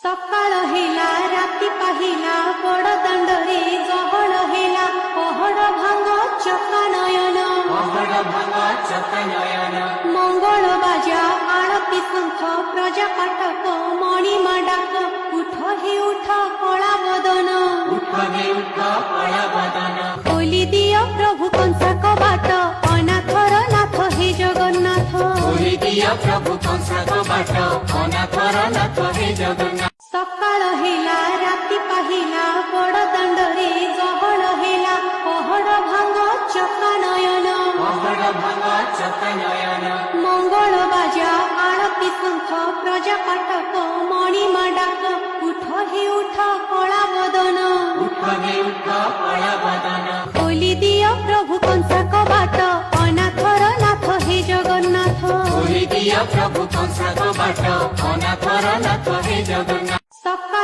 सकाळ हेला राती पाहिला बड़ दांडरे गहळ हेला पहड़ भांग चकानयन मंगल बाजा आळती शंख प्रजा पाठक मणिमा डाक उठ हे उठ कला बदन खोली दियो प्रभु कंसा कबाट अनाथर नाथ हे जगन्नाथ प्रभु कंसा कबाट अनाथर नाथ हे जगन्नाथ सकाळ हेला राती पाहिला बड़ दांडरे गहळ हेला पहड़ भांग चकानयन मंगल बाजा आळती शंख प्रजा पाठक मणिमा डाक उठ हे उठ कला बदन खोली दियो प्रभु कंसा कबाट अनाथर नाथ हे जगन्नाथ प्रभु कंसा कबाट अनाथर नाथ हे जगन्नाथ सकाळ